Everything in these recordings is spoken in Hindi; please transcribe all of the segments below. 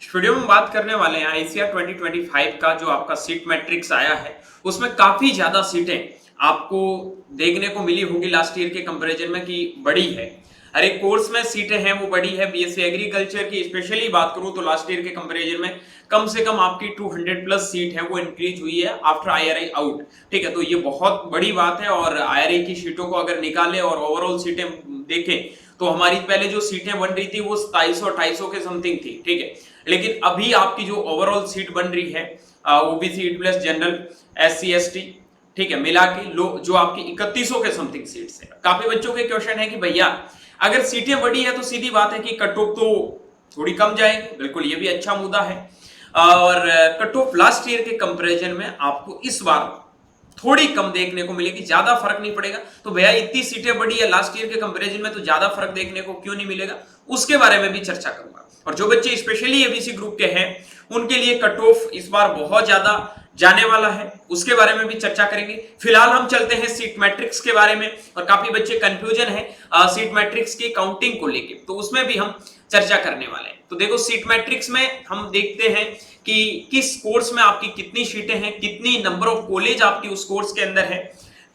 वीडियो में बात करने वाले हैं आईसीआर 2025 का जो आपका सीट मैट्रिक्स आया है उसमें काफी ज्यादा सीटें आपको देखने को मिली होगी लास्ट ईयर के कंपैरिजन में कि बड़ी है। हर एक कोर्स में सीटें हैं वो बड़ी है। बीएससी एग्रीकल्चर की स्पेशली बात करूं तो लास्ट ईयर के कंपैरिजन में कम से कम आपकी 200 प्लस सीट है वो इंक्रीज हुई है आफ्टर आईआरआई आउट। ठीक है, तो ये बहुत बड़ी बात है और आईआरआई की सीटों को अगर निकाले और ओवरऑल सीटें देखें तो हमारी पहले जो सीटें बन रही थी वो 2700-2800 के समथिंग थी। ठीक है, लेकिन अभी आपकी जो ओवरऑल सीट बन रही है OBC plus general SC ST, ठीक है, मिला के लो जो आपकी 3100 के समथिंग सीट्स है। काफी बच्चों के क्वेश्चन है कि भैया अगर सीटें बड़ी है तो सीधी बात है कि कट ऑफ तो थोड़ी कम जाएगी। बिल्कुल, ये भी अच्छा मुद्दा है और कट ऑफ लास्ट ईयर के कंपैरिजन में आपको इस बार थोड़ी कम देखने को मिलेगी, ज्यादा फर्क नहीं पड़ेगा। तो भैया इतनी सीटें बढ़ी है लास्ट ईयर के कंपैरिजन में तो ज्यादा फर्क देखने को क्यों नहीं मिलेगा, उसके बारे में भी चर्चा करूंगा। और जो बच्चे स्पेशली एबीसी ग्रुप के हैं उनके लिए कट ऑफ इस बार बहुत ज्यादा जाने वाला है, उसके बारे में भी चर्चा करेंगे। फिलहाल हम चलते हैं सीट मैट्रिक्स के बारे में और काफी बच्चे कंफ्यूजन है सीट मैट्रिक्स की काउंटिंग को लेके, तो उसमें भी हम चर्चा करने वाले हैं। तो देखो सीट मैट्रिक्स में हम देखते हैं कि किस कोर्स में आपकी कितनी सीटें हैं, कितनी नंबर ऑफ कॉलेज आपकी उस कोर्स के अंदर है।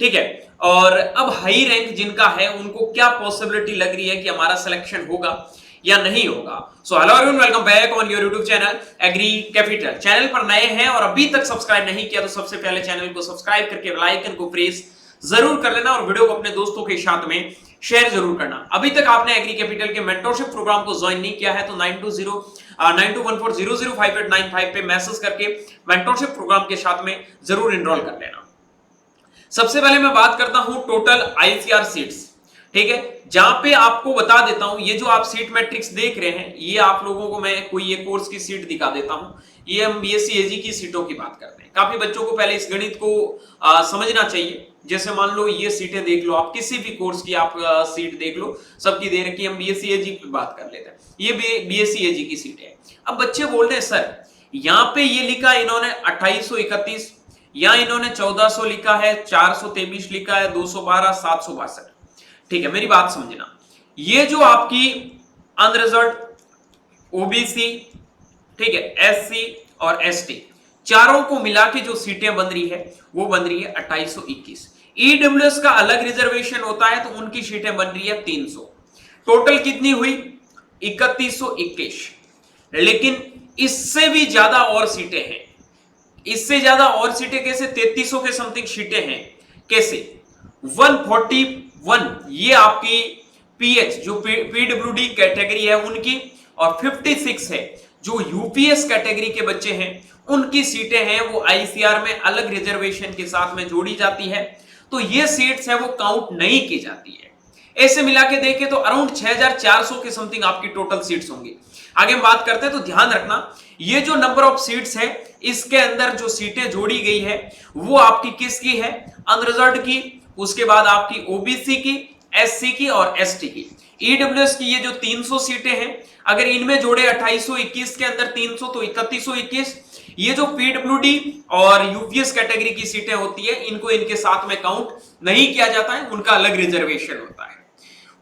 ठीक है, और अब हाई रैंक जिनका है उनको क्या पॉसिबिलिटी लग रही है कि हमारा सिलेक्शन होगा या नहीं होगा। So hello everyone, welcome back on your YouTube channel Agri Capital. Channel पर नए हैं और अभी तक सब्सक्राइब नहीं किया तो सबसे पहले चैनल को सब्सक्राइब करके बेल आइकन को प्रेस जरूर कर लेना और वीडियो को अपने दोस्तों के साथ में शेयर जरूर करना। अभी तक आपने एग्री कैपिटल के मेंटरशिप प्रोग्राम को ज्वाइन नहीं किया है तो 9214005895 पे मैसेज करके मेंटरशिप प्रोग्राम के साथ में जरूर एनरोल कर लेना। सबसे पहले मैं बात करता हूं टोटल आईसीआर सीट्स। ठीक है, जहां पे आपको बता देता हूं ये जो आप सीट मैट्रिक्स देख रहे हैं ये आप लोगों को मैं कोई ये कोर्स की सीट दिखा देता हूं। ये हम बीएससी एजी की सीटों की बात करते हैं। काफी बच्चों को पहले इस गणित को समझना चाहिए। जैसे मान लो ये सीटें देख लो, आप किसी भी कोर्स की आप सीट देख लो, सबकी दे रखी। हम बीएससी एजी पे बात कर लेते हैं, ये बीएससी एजी की सीट है। अब बच्चे बोल रहे हैं सर यहाँ पे ये लिखा इन्होंने 2831, यहाँ इन्होंने 1400 लिखा है, 423 लिखा है, 212, 762। ठीक है, मेरी बात समझना, ये जो आपकी अनरिजर्व्ड ओबीसी, ठीक है, एससी और एसटी चारों को मिला के जो सीटें बन रही है वो बन रही है 2821। ईडब्ल्यूएस का अलग रिजर्वेशन होता है तो उनकी सीटें बन रही है 300। टोटल कितनी हुई 3121, लेकिन इससे भी ज्यादा और सीटें हैं। इससे ज्यादा और सीटें कैसे, 3300 के समथिंग सीटें हैं। कैसे, 141 ये आपकी पीएच जो पीडब्ल्यूडी कैटेगरी है उनकी, और 56 है जो यूपीएस कैटेगरी के बच्चे हैं उनकी सीटें हैं वो आईसीआर में अलग रिजर्वेशन के साथ में जोड़ी जाती है। तो ये सीट्स है वो काउंट नहीं की जाती है। ऐसे मिला के देखें तो अराउंड 6400 के समथिंग आपकी टोटल सीट्स होंगी। आगे हम बात करते हैं तो ध्यान रखना ये जो नंबर ऑफ सीट्स है इसके अंदर जो सीटें जोड़ी गई है वो आपकी किसकी है, अनरिजर्व्ड की, उसके बाद आपकी ओबीसी की, एससी की और एसटी की। ईडब्ल्यूएस की ये जो 300 सीटें हैं अगर इनमें जोड़े 2821 के अंदर 300 तो 3121। ये जो पीडब्ल्यूडी और यूपीएस कैटेगरी की सीटें होती है इनको इनके साथ में काउंट नहीं किया जाता है, उनका अलग रिजर्वेशन होता है।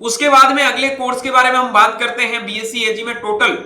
उसके बाद में अगले कोर्स के बारे में हम बात करते हैं। बीएससी एजी में टोटल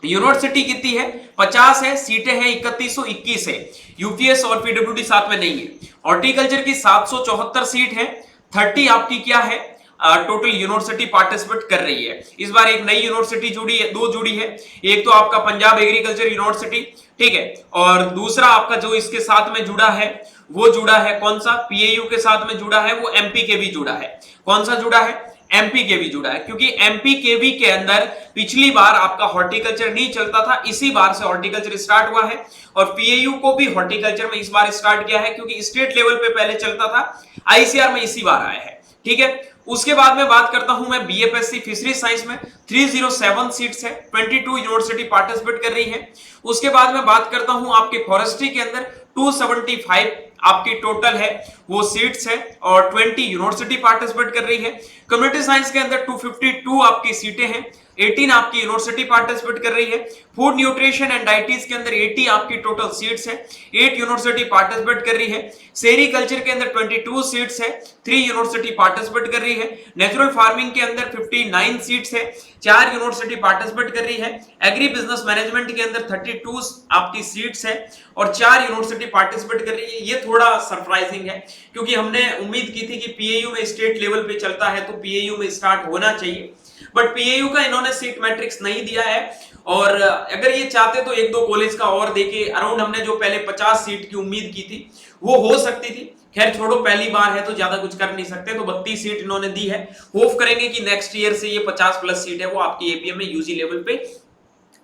यूनिवर्सिटी कितनी है, 50 है, सीटें हैं 3121 है, यूपीएस और पीडब्ल्यूडी साथ में नहीं है। हॉर्टिकल्चर की 774 सीट है, 30 आपकी क्या है टोटल यूनिवर्सिटी पार्टिसिपेट कर रही है। इस बार एक नई यूनिवर्सिटी जुड़ी है, दो जुड़ी है, एक तो आपका पंजाब एग्रीकल्चर यूनिवर्सिटी, ठीक है, और दूसरा आपका जो इसके साथ में जुड़ा है वो जुड़ा है कौन सा, पीएयू के साथ में जुड़ा है, वो एमपी के भी जुड़ा है। कौन सा जुड़ा है, एमपी के भी जुड़ा है, क्योंकि एमपी के भी के अंदर पिछली बार आपका हॉर्टिकल्चर नहीं चलता था, इसी बार से हॉर्टिकल्चर स्टार्ट हुआ है। और पीएयू को भी हॉर्टिकल्चर में इस बार स्टार्ट किया है क्योंकि स्टेट लेवल पे पहले चलता था, आईसीआर में इसी बार आया है। ठीक है, उसके बाद में बात करता हूं मैं बीएफएससी फिशरी साइंस में 307 सीट्स है, 22 यूनिवर्सिटी पार्टिसिपेट कर रही है। उसके बाद में बात करता हूं आपके फॉरेस्ट्री के अंदर 275 आपकी टोटल है वो सीट्स है और 20 यूनिवर्सिटी पार्टिसिपेट कर रही है। कम्युनिटी साइंस के अंदर 252 आपकी सीटें हैं, 18 आपकी यूनिवर्सिटी पार्टिसिपेट कर रही है। फूड न्यूट्रिशन एंड डाइटिस के अंदर 80 आपकी टोटल सीट्स है, 8 यूनिवर्सिटी पार्टिसिपेट कर रही है। सेरीकल्चर के अंदर 22 सीट्स है, 3 यूनिवर्सिटी पार्टिसिपेट कर रही है। नेचुरल फार्मिंग के अंदर 59 सीट्स है, 4 यूनिवर्सिटी पार्टिसिपेट कर रही है। एग्री बिजनेस मैनेजमेंट के अंदर 32 आपकी सीट्स है और 4 यूनिवर्सिटी पार्टिसिपेट कर रही है। ये थोड़ा सरप्राइजिंग है क्योंकि हमने उम्मीद की थी कि पीएयू में स्टेट लेवल पे चलता है तो पीएयू में स्टार्ट होना चाहिए, बट पीएयू का इन्होंने सीट मैट्रिक्स नहीं दिया है। और अगर ये चाहते तो एक दो कॉलेज का और देके अराउंड हमने जो पहले 50 सीट की उम्मीद की थी वो हो सकती थी। खैर छोड़ो, पहली बार है तो ज्यादा कुछ कर नहीं सकते, तो 32 सीट इन्होंने दी है। होप करेंगे कि नेक्स्ट ईयर से ये 50 प्लस सीट है वो आपकी एपीएम में यूजी लेवल पे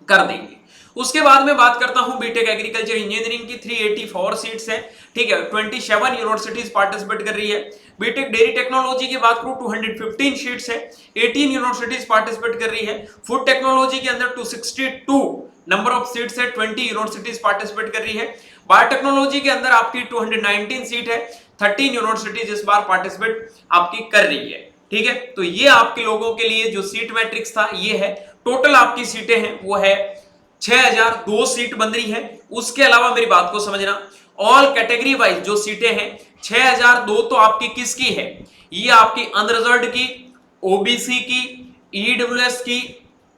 कर देंगे। उसके बाद में बात करता हूं बीटेक एग्रीकल्चर इंजीनियरिंग की 384 सीट्स है, ठीक है। 27 यूनिवर्सिटीज पार्टिसिपेट कर रही है। बीटेक डेयरी टेक्नोलॉजी की बात करूं 215 सीट्स है, 18 यूनिवर्सिटीज पार्टिसिपेट कर रही है। फूड टेक्नोलॉजी के अंदर 262 नंबर ऑफ सीट्स है, 20 यूनिवर्सिटीज पार्टिसिपेट कर रही है। बायोटेक्नोलॉजी के अंदर आपकी 219 सीट है, 13 यूनिवर्सिटीज इस बार पार्टिसिपेट आपकी कर रही है, ठीक है। तो ये आपके लोगों के लिए जो सीट मैट्रिक्स था ये है। टोटल आपकी सीटें हैं वो है 6002 सीट बन रही है। उसके अलावा मेरी बात को समझना, ऑल कैटेगरी वाइज जो सीटें हैं 6002 तो आपकी किसकी है, ये आपकी अनरिजर्व्ड की, ओबीसी की, ईडब्ल्यूएस की,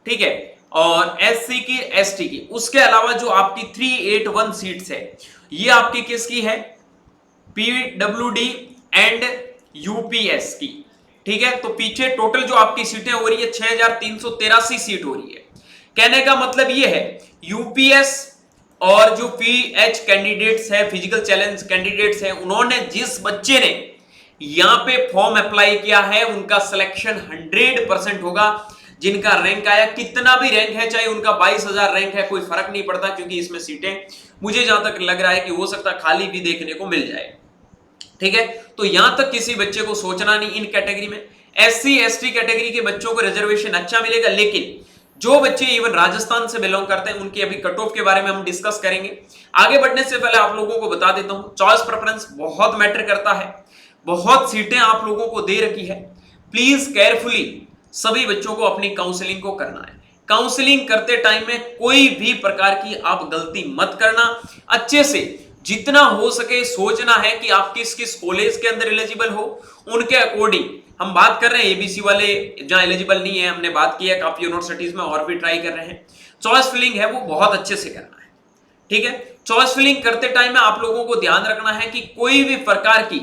ठीक है, और एससी की, एसटी की। उसके अलावा जो आपकी 381 सीट्स है ये आपकी किसकी है, पीडब्ल्यूडी एंड यूपीएस की, ठीक है। तो पीछे टोटल जो आपकी सीटें हो रही है 6383 सीट हो रही है। कहने का मतलब ये है यूपीएस और जो पीएच कैंडिडेट्स है, फिजिकल चैलेंज कैंडिडेट्स हैं, उन्होंने जिस बच्चे ने यहां पे फॉर्म अप्लाई किया है उनका सिलेक्शन 100% होगा। जिनका रैंक आया, कितना भी रैंक है, चाहे उनका 22,000 रैंक है, कोई फर्क नहीं पड़ता, क्योंकि इसमें सीटें मुझे जहां तक लग रहा है कि हो सकता है खाली भी देखने को मिल जाए, ठीक है। तो यहां तक किसी बच्चे को सोचना नहीं इन कैटेगरी में। एससी एसटी कैटेगरी के बच्चों को रिजर्वेशन अच्छा मिलेगा, लेकिन जो बच्चे इवन राजस्थान से बिलोंग करते हैं उनकी अभी कट ऑफ के बारे में हम डिस्कस करेंगे। आगे बढ़ने से पहले आप लोगों को बता देता हूं, चॉइस प्रेफरेंस बहुत मैटर करता है। बहुत सीटें आप लोगों को दे रखी है, प्लीज केयरफुली सभी बच्चों को अपनी काउंसलिंग को करना है। काउंसलिंग करते टाइम में कोई भी प्रकार की आप गलती मत करना। अच्छे से जितना हो सके सोचना है कि आप किस किस कॉलेज के अंदर एलिजिबल हो, उनके अकॉर्डिंग हम बात कर रहे हैं। एबीसी वाले जहां एलिजिबल नहीं है, हमने बात की है, काफी यूनिवर्सिटीज में और भी ट्राई कर रहे हैं। चॉइस फिलिंग है वो बहुत अच्छे से करना है, ठीक है। चॉइस फिलिंग करते टाइम में आप लोगों को ध्यान रखना है कि कोई भी प्रकार की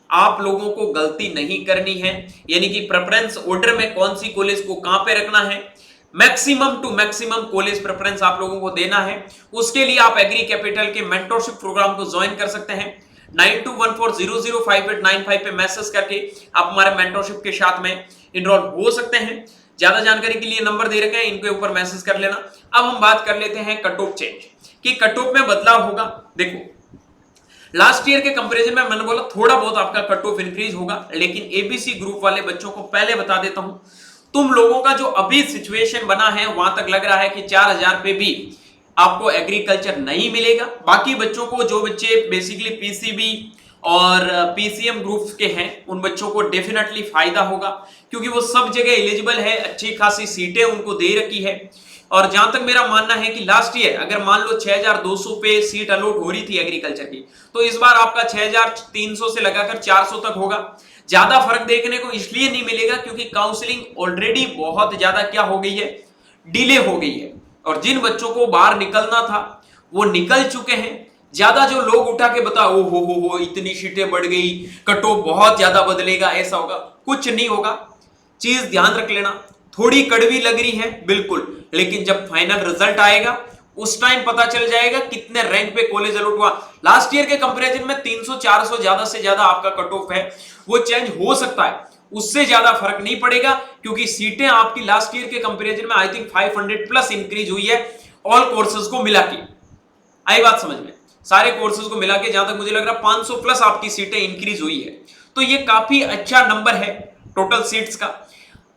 आप लोगों को गलती नहीं करनी है, यानी कि प्रेफरेंस ऑर्डर में कौन सी कॉलेज को कहां पे रखना है, maximum to maximum college preference आप लोगों को देना है। उसके लिए आप एग्री कैपिटल के मेंटरशिप प्रोग्राम को ज्वाइन कर सकते हैं। 9214005895 पे मैसेज करके आप हमारे मेंटरशिप के साथ में इनरोल हो सकते हैं। ज्यादा जानकारी के लिए नंबर दे रखे हैं, इनके ऊपर मैसेज कर लेना। अब हम बात कर लेते हैं कट ऑफ चेंज कि कट ऑफ में बदलाव होगा। देखो लास्ट ईयर के कंपैरिजन में मैंने बोला थोड़ा बहुत आपका कट ऑफ इंक्रीज होगा, लेकिन एबीसी ग्रुप वाले बच्चों को पहले बता देता हूं, तुम लोगों का जो अभी सिचुएशन बना है वहां तक लग रहा है कि 4000 पे भी आपको एग्रीकल्चर नहीं मिलेगा। बाकी बच्चों को, जो बच्चे बेसिकली पीसीबी और पीसीएम ग्रुप्स के हैं, उन बच्चों को डेफिनेटली फायदा होगा, क्योंकि वो सब जगह एलिजिबल है, अच्छी खासी सीटें उनको दे रखी है। और जहां तक मेरा मानना है कि लास्ट ईयर अगर मान लो 6200 पे सीट अलॉट हो रही थी एग्रीकल्चर की, तो इस बार आपका 6300 से लगाकर 400 तक होगा। ज्यादा फर्क देखने को इसलिए नहीं मिलेगा क्योंकि काउंसलिंग ऑलरेडी बहुत ज्यादा क्या हो गई है, डिले हो गई है, और जिन बच्चों को बाहर निकलना था वो निकल चुके हैं। ज्यादा जो लोग उठा के बता ओ हो इतनी सीटें बढ़ गई, कट ऑफ बहुत ज्यादा बदलेगा, ऐसा होगा, कुछ नहीं होगा। चीज ध्यान रख लेना, थोड़ी कड़वी लग रही है बिल्कुल, लेकिन जब फाइनल रिजल्ट आएगा उस टाइम पता चल जाएगा कितने रैंक पे कॉलेज अलॉट हुआ। लास्ट ईयर के कंपैरिजन में 300-400 ज्यादा से ज्यादा आपका कट ऑफ है, वो चेंज हो सकता है, उससे ज्यादा फर्क नहीं पड़ेगा, क्योंकि सीटें आपकी लास्ट ईयर के कंपैरिजन में आई थिंक 500 प्लस इंक्रीज हुई है ऑल कोर्सेज को मिला के। आई बात समझ में, सारे कोर्सेज को मिला के जहां तक मुझे लग रहा है 500 प्लस आपकी सीटें इंक्रीज हुई है, तो ये काफी अच्छा नंबर है टोटल सीट्स का।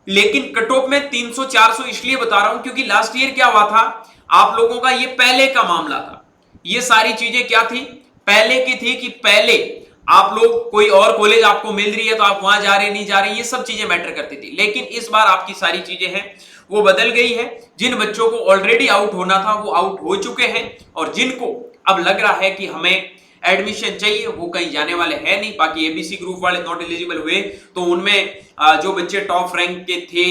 लेकिन कट ऑफ में 300-400 इसलिए बता रहा हूं क्योंकि लास्ट ईयर क्या हुआ था, आप लोगों का ये पहले का मामला था। ये सारी चीजें क्या थी, पहले की थी कि पहले आप लोग कोई और कॉलेज आपको मिल रही है तो आप वहां जा रहे नहीं जा रहे, ये सब चीजें मैटर करती थी। लेकिन इस बार आपकी सारी चीजें हैं वो बदल गई है। जिन बच्चों को ऑलरेडी आउट होना था वो आउट हो चुके हैं, और जिनको अब लग रहा है कि हमें एडमिशन चाहिए वो कहीं जाने वाले हैं नहीं। बाकी एबीसी ग्रुप वाले नॉट एलिजिबल हुए तो उनमें जो बच्चे टॉप रैंक के थे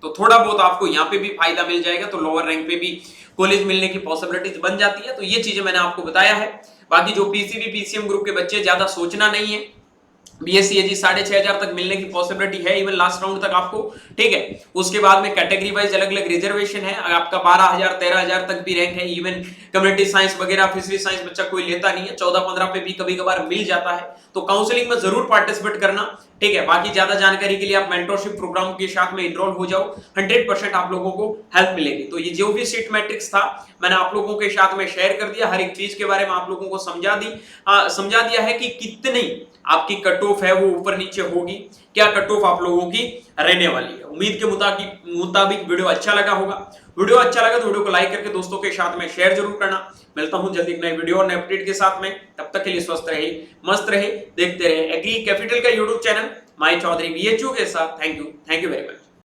तो थोड़ा बहुत आपको यहाँ पे भी फायदा मिल जाएगा, तो लोअर रैंक पे भी कॉलेज मिलने की पॉसिबिलिटीज बन जाती है। तो ये चीजें मैंने आपको बताया है। बाकी जो पीसीबी पीसीएम ग्रुप के बच्चे, ज्यादा सोचना नहीं है, बीएससी एजी 6,500 तक मिलने की पॉसिबिलिटी है, इवन लास्ट राउंड तक आपको, ठीक है। उसके बाद में कैटेगरी वाइज अलग अलग रिजर्वेशन है, आपका 12,000 13,000 तक भी रैंक है। इवन कम्युनिटी साइंस वगैरह, फिशरी साइंस बच्चा कोई लेता नहीं है, 14-15 पे भी कभी कभार मिल जाता है। तो काउंसलिंग में जरूर पार्टिसिपेट करना, ठीक है। बाकी ज्यादा जानकारी के लिए आप मेंटरशिप प्रोग्राम के साथ में इनरोल हो जाओ, 100% आप लोगों को हेल्प मिलेगी। तो ये जो भी सीट मैट्रिक्स था मैंने आप लोगों के साथ में शेयर कर दिया, हर एक चीज के बारे में आप लोगों को समझा दिया है कि कितनी आपकी कट ऑफ है वो ऊपर नीचे होगी, क्या कट ऑफ आप लोगों की रहने वाली है। उम्मीद के मुताबिक वीडियो अच्छा लगा होगा। वीडियो अच्छा लगा तो वीडियो को लाइक करके दोस्तों के साथ में शेयर जरूर करना। मिलता हूं जल्दी एक नए वीडियो और नए अपडेट के साथ में, तब तक के लिए स्वस्थ रहे, मस्त रहे, देखते रहे एग्री कैपिटल का यूट्यूब चैनल माई चौधरी बीएचयू के साथ। Thank you very much.